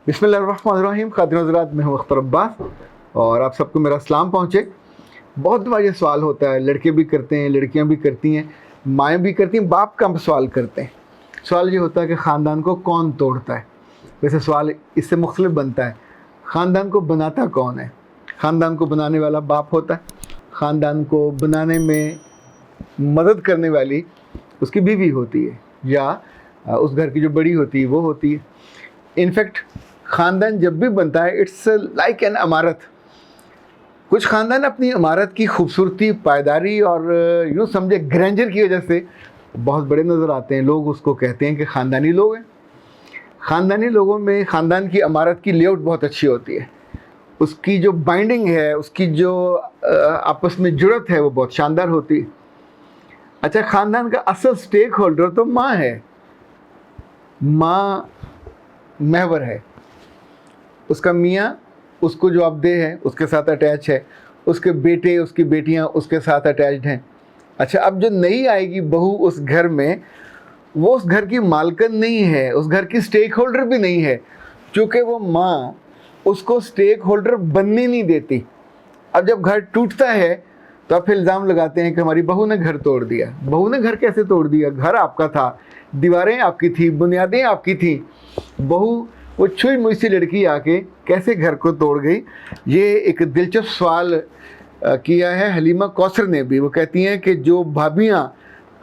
बिस्मिल्लाहिर्रहमानिर्रहीम। खातिन हज़रात, मैं हूँ अख्तर अब्बास और आप सबको मेरा सलाम पहुँचे। बहुत दफ़ा ये सवाल होता है, लड़के भी करते हैं, लड़कियाँ भी करती हैं, माएँ भी करती हैं, बाप का सवाल करते हैं। सवाल ये होता है कि ख़ानदान को कौन तोड़ता है। वैसे सवाल इससे मुख्तलिफ बनता है, ख़ानदान को बनाता कौन है। ख़ानदान को बनाने वाला बाप होता है, ख़ानदान को बनाने में मदद करने वाली उसकी बीवी होती है या उस घर की जो बड़ी होती है वो होती है। इनफैक्ट ख़ानदान जब भी बनता है इट्स लाइक एन इमारत। कुछ ख़ानदान अपनी इमारत की खूबसूरती, पायदारी और यूँ समझे ग्रैंडर की वजह से बहुत बड़े नज़र आते हैं। लोग उसको कहते हैं कि ख़ानदानी लोग हैं। ख़ानदानी लोगों में ख़ानदान की इमारत की लेआउट बहुत अच्छी होती है, उसकी जो बाइंडिंग है, उसकी जो आपस में जुड़त है वो बहुत शानदार होती है। अच्छा, ख़ानदान का असल स्टेक होल्डर तो माँ है। माँ महवर है, उसका मियाँ उसको जवाबदेह है, उसके साथ अटैच है, उसके बेटे उसकी बेटियाँ उसके साथ अटैच्ड हैं। अच्छा, अब जो नई आएगी बहू उस घर में, वो उस घर की मालकन नहीं है, उस घर की स्टेक होल्डर भी नहीं है, क्योंकि वो माँ उसको स्टेक होल्डर बनने नहीं देती। अब जब घर टूटता है तो आप इल्ज़ाम लगाते हैं कि हमारी बहू ने घर तोड़ दिया। बहू ने घर कैसे तोड़ दिया? घर आपका था, दीवारें आपकी थी, बुनियादें आपकी थी। बहू वो छुई मुई सी लड़की आके कैसे घर को तोड़ गई? ये एक दिलचस्प सवाल किया है हलीमा कौसर ने भी। वो कहती हैं कि जो भाभियाँ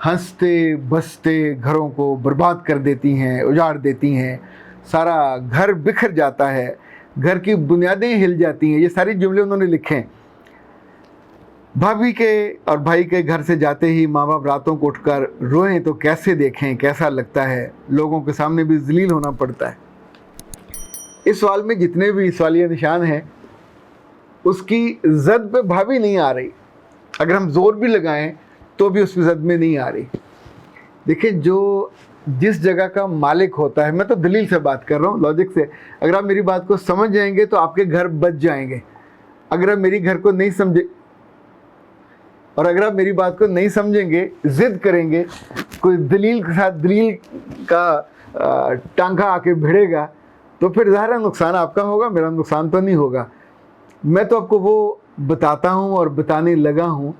हंसते बसते घरों को बर्बाद कर देती हैं, उजाड़ देती हैं, सारा घर बिखर जाता है, घर की बुनियादें हिल जाती हैं, ये सारी जुमले उन्होंने लिखे हैं। भाभी के और भाई के घर से जाते ही माँ बाप रातों को उठकर रोएं तो कैसे देखें, कैसा लगता है, लोगों के सामने भी जलील होना पड़ता है। इस सवाल में जितने भी सवालिया निशान हैं, उसकी जद पे भाभी नहीं आ रही। अगर हम जोर भी लगाएं तो भी उसकी जद में नहीं आ रही। देखिए, जो जिस जगह का मालिक होता है, मैं तो दलील से बात कर रहा हूँ, लॉजिक से, अगर आप मेरी बात को समझ जाएंगे तो आपके घर बच जाएंगे। अगर आप मेरी घर को नहीं समझे और अगर आप मेरी बात को नहीं समझेंगे, ज़िद करेंगे, कोई दलील के साथ दलील का टांका आके भिड़ेगा, तो फिर ज़ाहिर नुकसान आपका होगा, मेरा नुकसान तो नहीं होगा। मैं तो आपको वो बताता हूँ और बताने लगा हूँ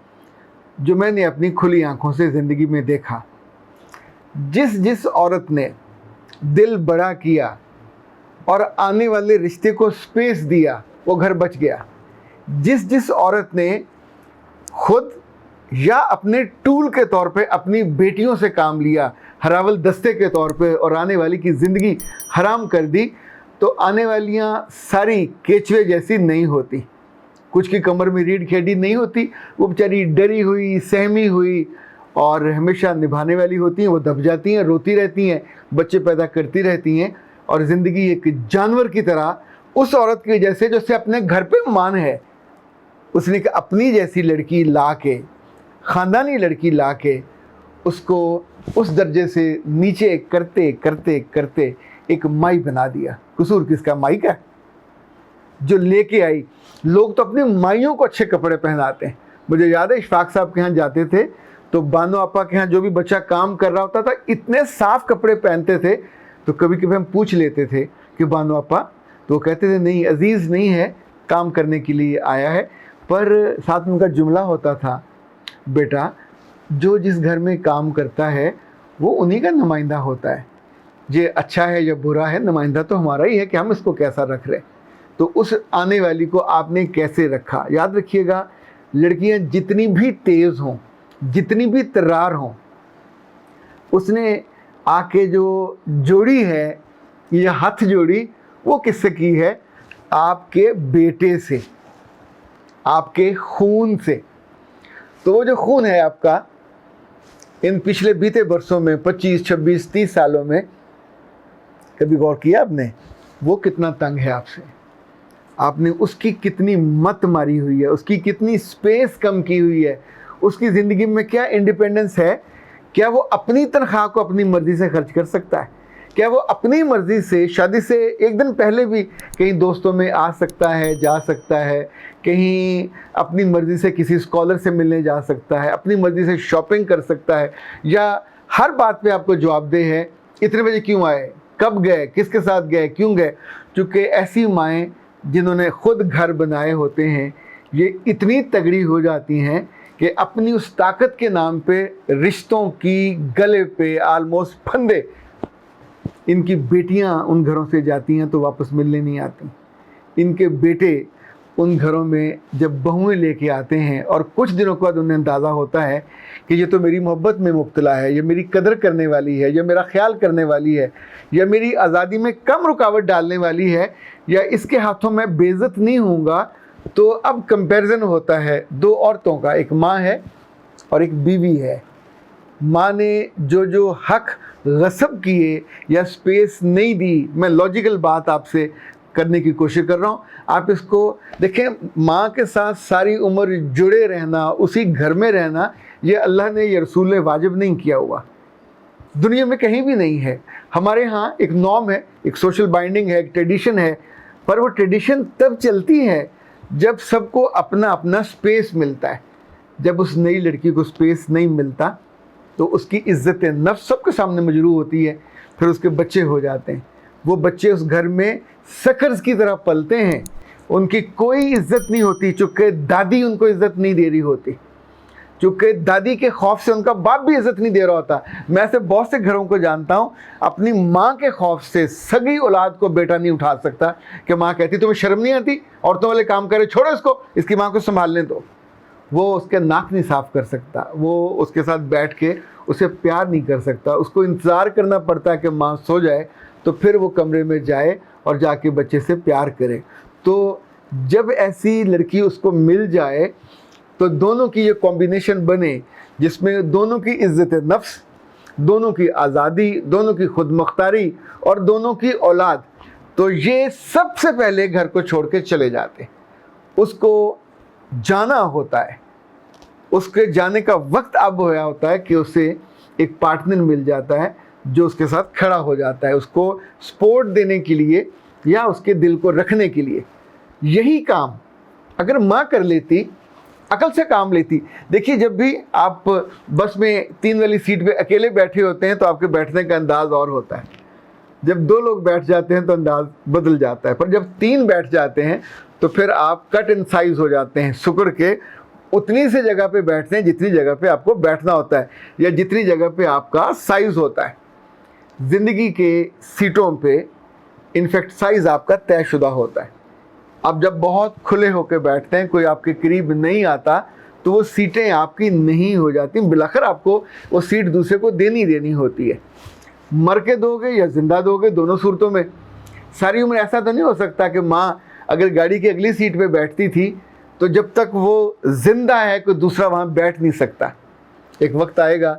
जो मैंने अपनी खुली आंखों से ज़िंदगी में देखा। जिस जिस औरत ने दिल बड़ा किया और आने वाले रिश्ते को स्पेस दिया, वो घर बच गया। जिस जिस औरत ने खुद या अपने टूल के तौर पे अपनी बेटियों से काम लिया, हरावल दस्ते के तौर पे, और आने वाली की ज़िंदगी हराम कर दी, तो आने वालियाँ सारी केचवे जैसी नहीं होती। कुछ की कमर में रीढ़ खेड़ी नहीं होती, वो बेचारी डरी हुई, सहमी हुई और हमेशा निभाने वाली होती हैं। वो दब जाती हैं, रोती रहती हैं, बच्चे पैदा करती रहती हैं, और ज़िंदगी एक जानवर की तरह उस औरत की वजह से जो से अपने घर पे मान है, उसने अपनी जैसी लड़की ला के, ख़ानदानी लड़की ला के, उसको उस दर्जे से नीचे करते करते करते एक माई बना दिया। कसूर किसका? माई का। जो लेके आई, लोग तो अपनी माइयों को अच्छे कपड़े पहनाते हैं। मुझे याद है इशफाक साहब के यहाँ जाते थे तो बानो आपा के यहाँ जो भी बच्चा काम कर रहा होता था, इतने साफ़ कपड़े पहनते थे। तो कभी कभी हम पूछ लेते थे कि बानो आपा, तो वो कहते थे नहीं, अजीज़ नहीं है, काम करने के लिए आया है। पर साथ में उनका जुमला होता था, बेटा जो जिस घर में काम करता है वो उन्हीं का नुमाइंदा होता है। ये अच्छा है या बुरा है, नुमाइंदा तो हमारा ही है कि हम इसको कैसा रख रहे हैं। तो उस आने वाली को आपने कैसे रखा? याद रखिएगा, लड़कियां जितनी भी तेज़ हों, जितनी भी तर्रार हों, उसने आके जो जोड़ी है या हथ जोड़ी, वो किससे की है? आपके बेटे से, आपके खून से। तो वो जो खून है आपका, इन पिछले बीते बरसों में 25, 26, 30 सालों में कभी गौर किया आपने वो कितना तंग है आपसे? आपने उसकी कितनी मत मारी हुई है, उसकी कितनी स्पेस कम की हुई है, उसकी ज़िंदगी में क्या इंडिपेंडेंस है? क्या वो अपनी तनख्वाह को अपनी मर्ज़ी से खर्च कर सकता है? क्या वो अपनी मर्ज़ी से शादी से एक दिन पहले भी कहीं दोस्तों में आ सकता है, जा सकता है, कहीं अपनी मर्ज़ी से किसी स्कॉलर से मिलने जा सकता है, अपनी मर्ज़ी से शॉपिंग कर सकता है, या हर बात पे आपको जवाबदेह है, इतने बजे क्यों आए, کب گئے, کس کے ساتھ گئے, کیوں گئے. چونکہ ایسی مائیں جنہوں نے خود گھر بنائے ہوتے ہیں یہ اتنی تگڑی ہو جاتی ہیں کہ اپنی اس طاقت کے نام پہ رشتوں کی گلے پہ آلموسٹ پھندے ان کی بیٹیاں ان گھروں سے جاتی ہیں تو واپس ملنے نہیں آتی. ان کے بیٹے ان گھروں میں جب بہویں لے کے آتے ہیں اور کچھ دنوں کے بعد انہیں اندازہ ہوتا ہے کہ یہ تو میری محبت میں مبتلا ہے, یہ میری قدر کرنے والی ہے, یہ میرا خیال کرنے والی ہے, یا میری آزادی میں کم رکاوٹ ڈالنے والی ہے, یا اس کے ہاتھوں میں بے عزت نہیں ہوں گا, تو اب کمپیریزن ہوتا ہے دو عورتوں کا, ایک ماں ہے اور ایک بیوی ہے. ماں نے جو حق غصب کیے یا سپیس نہیں دی, میں لاجیکل بات آپ سے کرنے کی کوشش کر رہا ہوں, آپ اس کو دیکھیں. ماں کے ساتھ ساری عمر جڑے رہنا, اسی گھر میں رہنا, یہ اللہ نے, یہ رسول نے واجب نہیں کیا ہوا, دنیا میں کہیں بھی نہیں ہے. ہمارے ہاں ایک نارم ہے, ایک سوشل بائنڈنگ ہے, ایک ٹریڈیشن ہے, پر وہ ٹریڈیشن تب چلتی ہے جب سب کو اپنا اپنا سپیس ملتا ہے. جب اس نئی لڑکی کو سپیس نہیں ملتا تو اس کی عزت نفس سب کے سامنے مجروح ہوتی ہے. پھر اس کے بچے ہو جاتے ہیں, وہ بچے اس گھر میں سکرز کی طرح پلتے ہیں, ان کی کوئی عزت نہیں ہوتی چونکہ دادی ان کو عزت نہیں دے رہی ہوتی, چونکہ دادی کے خوف سے ان کا باپ بھی عزت نہیں دے رہا ہوتا. میں ایسے بہت سے گھروں کو جانتا ہوں, اپنی ماں کے خوف سے سگی اولاد کو بیٹا نہیں اٹھا سکتا کہ ماں کہتی تمہیں شرم نہیں آتی, عورتوں والے کام کرے, چھوڑو اس کو, اس کی ماں کو سنبھالنے دو. وہ اس کے ناک نہیں صاف کر سکتا, وہ اس کے ساتھ بیٹھ کے اسے پیار نہیں کر سکتا, اس کو انتظار کرنا پڑتا ہے کہ ماں سو جائے تو پھر وہ کمرے میں جائے اور جا کے بچے سے پیار کرے. تو جب ایسی لڑکی اس کو مل جائے تو دونوں کی یہ کمبینیشن بنے جس میں دونوں کی عزت نفس, دونوں کی آزادی, دونوں کی خود مختاری اور دونوں کی اولاد, تو یہ سب سے پہلے گھر کو چھوڑ کے چلے جاتے. اس کو جانا ہوتا ہے, اس کے جانے کا وقت اب ہوا ہوتا ہے کہ اسے ایک پارٹنر مل جاتا ہے جو اس کے ساتھ کھڑا ہو جاتا ہے, اس کو سپورٹ دینے کے لیے یا اس کے دل کو رکھنے کے لیے. یہی کام اگر ماں کر لیتی, عقل سے کام لیتی. دیکھیے جب بھی آپ بس میں 3 والی سیٹ پہ اکیلے بیٹھے ہوتے ہیں تو آپ کے بیٹھنے کا انداز اور ہوتا ہے, جب 2 لوگ بیٹھ جاتے ہیں تو انداز بدل جاتا ہے, پر جب 3 بیٹھ جاتے ہیں تو پھر آپ کٹ ان سائز ہو جاتے ہیں, سکڑ کے اتنی سی جگہ پہ بیٹھتے ہیں جتنی جگہ پہ آپ کو بیٹھنا ہوتا ہے یا جتنی جگہ پہ آپ کا سائز ہوتا ہے. زندگی کے سیٹوں پہ انفیکٹ سائز آپ کا طے شدہ ہوتا ہے. آپ جب بہت کھلے ہو کے بیٹھتے ہیں, کوئی آپ کے قریب نہیں آتا, تو وہ سیٹیں آپ کی نہیں ہو جاتی, بالآخر آپ کو وہ سیٹ دوسرے کو دینی ہوتی ہے. مر کے دو گے یا زندہ دو گے, دونوں صورتوں میں ساری عمر ایسا تو نہیں ہو سکتا کہ ماں اگر گاڑی کی اگلی سیٹ پہ بیٹھتی تھی تو جب تک وہ زندہ ہے کوئی دوسرا وہاں بیٹھ نہیں سکتا. ایک وقت آئے گا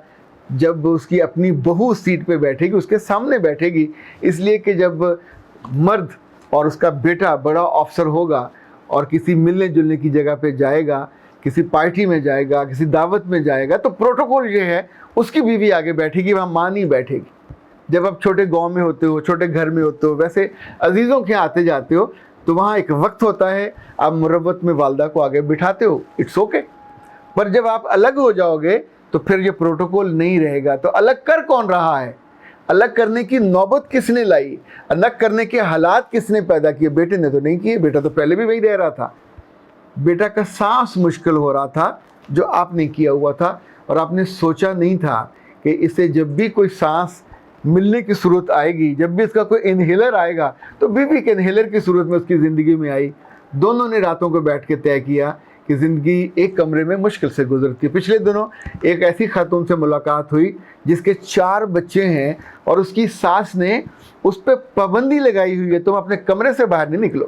جب اس کی اپنی بہو سیٹ پہ بیٹھے گی, اس کے سامنے بیٹھے گی, اس لیے کہ جب مرد اور اس کا بیٹا بڑا آفسر ہوگا اور کسی ملنے جلنے کی جگہ پہ جائے گا, کسی پارٹی میں جائے گا, کسی دعوت میں جائے گا, تو پروٹوکول یہ ہے اس کی بیوی آگے بیٹھے گی, وہاں ماں نہیں بیٹھے گی. جب آپ چھوٹے گاؤں میں ہوتے ہو, چھوٹے گھر میں ہوتے ہو, ویسے عزیزوں کے آتے جاتے ہو, تو وہاں ایک وقت ہوتا ہے آپ مربت میں والدہ کو آگے بٹھاتے ہو, اٹس اوکے. پر جب آپ الگ ہو جاؤ گے تو پھر یہ پروٹوکول نہیں رہے گا. تو الگ کر کون رہا ہے, الگ کرنے کی نوبت کس نے لائی, الگ کرنے کے حالات کس نے پیدا کیے؟ بیٹے نے تو نہیں کیے, بیٹا تو پہلے بھی وہی رہ رہا تھا. بیٹا کا سانس مشکل ہو رہا تھا جو آپ نے کیا ہوا تھا, اور آپ نے سوچا نہیں تھا کہ اسے جب بھی کوئی سانس ملنے کی صورت آئے گی, جب بھی اس کا کوئی انہیلر آئے گا, تو بیوی کے انہیلر کی صورت میں اس کی زندگی میں آئی. دونوں نے راتوں کو بیٹھ کے طے کیا کہ زندگی ایک کمرے میں مشکل سے گزرتی ہے. پچھلے دنوں ایک ایسی خاتون سے ملاقات ہوئی جس کے 4 بچے ہیں اور اس کی ساس نے اس پہ پابندی لگائی ہوئی ہے, تم اپنے کمرے سے باہر نہیں نکلو.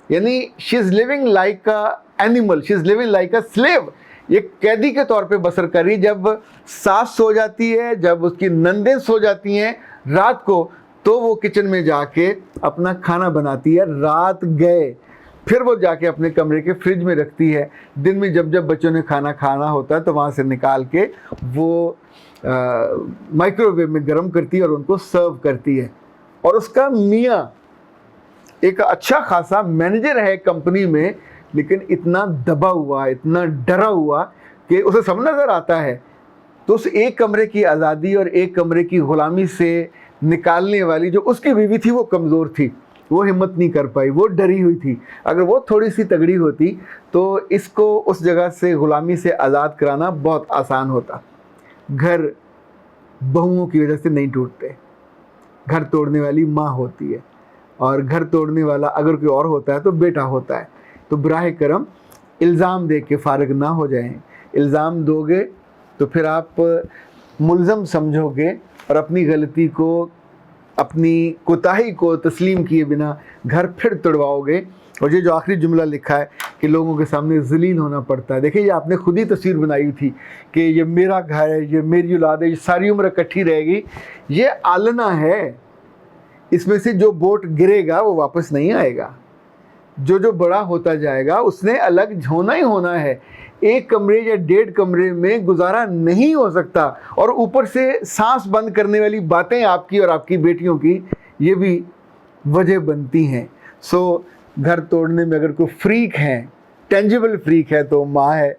یعنی she is living like a animal, she is living like a slave, یہ قیدی کے طور پہ بسر کر رہی. جب ساس سو جاتی ہے, جب اس کی نندیں سو جاتی ہیں رات کو, تو وہ کچن میں جا کے اپنا کھانا بناتی ہے. رات گئے پھر وہ جا کے اپنے کمرے کے فریج میں رکھتی ہے. دن میں جب بچوں نے کھانا کھانا ہوتا ہے تو وہاں سے نکال کے وہ مائکرو ویو میں گرم کرتی ہے اور ان کو سرو کرتی ہے. اور اس کا میاں ایک اچھا خاصا مینیجر ہے کمپنی میں, لیکن اتنا دبا ہوا, اتنا ڈرا ہوا کہ اسے سب نظر آتا ہے. تو اس ایک کمرے کی آزادی اور ایک کمرے کی غلامی سے निकालने वाली जो उसकी बीवी थी वो कमज़ोर थी, वो हिम्मत नहीं कर पाई, वो डरी हुई थी। अगर वो थोड़ी सी तगड़ी होती तो इसको उस जगह से ग़ुलामी से आज़ाद कराना बहुत आसान होता। घर बहुओं की वजह से नहीं टूटते, घर तोड़ने वाली माँ होती है, और घर तोड़ने वाला अगर कोई और होता है तो बेटा होता है। तो बराह करम इल्ज़ाम दे के फ़ारिग ना हो जाएं। इल्ज़ाम दोगे तो फिर आप मुल्ज़म समझोगे और अपनी गलती को, अपनी कोताही को तस्लीम किए बिना घर फिर तोड़वाओगे। और ये जो आखिरी जुमला लिखा है कि लोगों के सामने ज़लील होना पड़ता है, देखिए ये आपने खुद ही तस्वीर बनाई थी कि ये मेरा घर है, ये मेरी औलाद है, ये सारी उम्र इकट्ठी रहेगी। ये आलना है, इसमें से जो बोट गिरेगा वो वापस नहीं आएगा। जो बड़ा होता जाएगा उसने अलग होना ही होना है। एक कमरे या 1.5 कमरे में गुजारा नहीं हो सकता, और ऊपर से सांस बंद करने वाली बातें आपकी और आपकी बेटियों की, ये भी वजह बनती हैं। सो घर तोड़ने में अगर कोई फ्रीक है, टेंजिबल फ्रीक है, तो माँ है,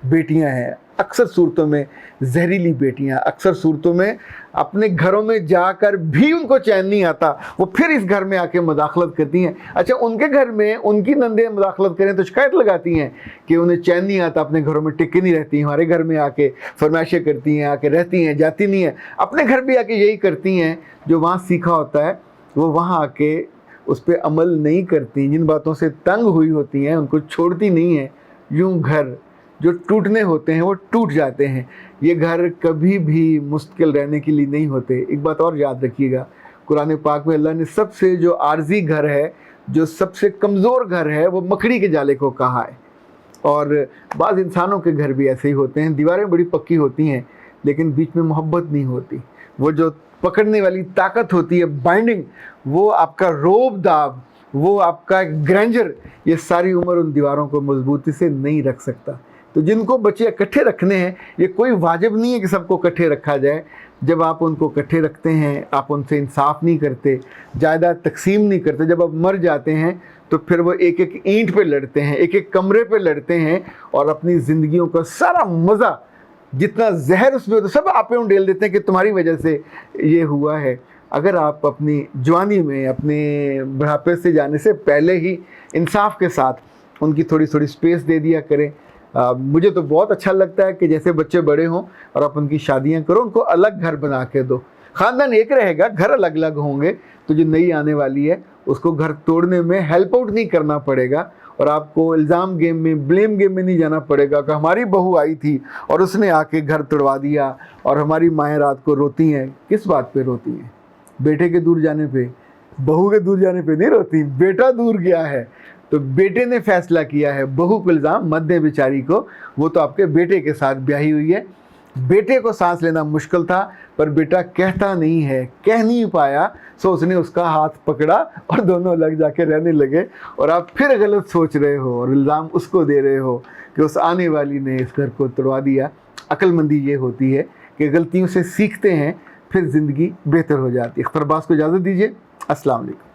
बेटियां हैं। अक्सर सूरतों में जहरीली बेटियां, अक्सर सूरतों में अपने घरों में जाकर भी उनको चैन नहीं आता, वो फिर इस घर में आके मदाखलत करती हैं। अच्छा, उनके घर में उनकी नंदें मदाखलत करें तो शिकायत लगाती हैं कि उन्हें चैन नहीं आता, अपने घरों में टिके नहीं रहती, हमारे घर में आके फरमाइशें करती हैं, आके रहती हैं, जाती नहीं हैं। अपने घर भी आके यही करती हैं, जो वहाँ सीखा होता है वो वहाँ आके उस पर अमल नहीं करती, जिन बातों से तंग हुई होती हैं उनको छोड़ती नहीं हैं। यूँ घर जो टूटने होते हैं वो टूट जाते हैं। ये घर कभी भी मुस्तकिल रहने के लिए नहीं होते। एक बात और याद रखिएगा, कुरान पाक में अल्लाह ने सबसे जो आर्जी घर है, जो सबसे कमज़ोर घर है, वो मकड़ी के जाले को कहा है। और बाज़ इंसानों के घर भी ऐसे ही होते हैं, दीवारें बड़ी पक्की होती हैं लेकिन बीच में मोहब्बत नहीं होती। वो जो पकड़ने वाली ताकत होती है, बाइंडिंग, वो आपका रोब दाब, वो आपका ग्रैंडर, ये सारी उम्र उन दीवारों को मजबूती से नहीं रख सकता। तो जिनको बच्चे इकट्ठे रखने हैं, ये कोई वाजिब नहीं है कि सबको इकट्ठे रखा जाए। जब आप उनको इकट्ठे रखते हैं, आप उनसे इंसाफ नहीं करते, जायदाद तकसीम नहीं करते, जब आप मर जाते हैं तो फिर वो एक एक ईंट पे लड़ते हैं, एक एक कमरे पे लड़ते हैं, और अपनी ज़िंदगियों का सारा मज़ा, जितना जहर उसमें होता है, सब आप पे उंडेल देते हैं कि तुम्हारी वजह से ये हुआ है। अगर आप अपनी जवानी में, अपने बुढ़ापे से जाने से पहले ही इंसाफ के साथ उनकी थोड़ी थोड़ी स्पेस दे दिया करें। मुझे तो बहुत अच्छा लगता है कि जैसे बच्चे बड़े हों और आप उनकी शादियां करो, उनको अलग घर बना के दो। ख़ानदान एक रहेगा, घर अलग अलग होंगे, तो जो नई आने वाली है उसको घर तोड़ने में हेल्प आउट नहीं करना पड़ेगा, और आपको इल्ज़ाम गेम में, ब्लेम गेम में नहीं जाना पड़ेगा कि हमारी बहू आई थी और उसने आके घर तोड़वा दिया, और हमारी माएँ रात को रोती हैं। किस बात पे रोती हैं? बेटे के दूर जाने पे, बहू के दूर जाने पे नहीं रोती, बेटा दूर गया है तो बेटे ने फैसला किया है, बहू को इल्ज़ाम मत दे बेचारी को, वो तो आपके बेटे के साथ ब्याही हुई है। बेटे को सांस लेना मुश्किल था, पर बेटा कहता नहीं है, कह नहीं पाया, सो उसने उसका हाथ पकड़ा और दोनों लग जाके रहने लगे, और आप फिर गलत सोच रहे हो और इल्ज़ाम उसको दे रहे हो कि उस आने वाली ने इस घर को तोड़वा दिया। अक्लमंदी ये होती है कि गलतियों से सीखते हैं, फिर ज़िंदगी बेहतर हो जाती है। इख्तर अब्बास को इजाज़त दीजिए। अस्सलाम वालेकुम।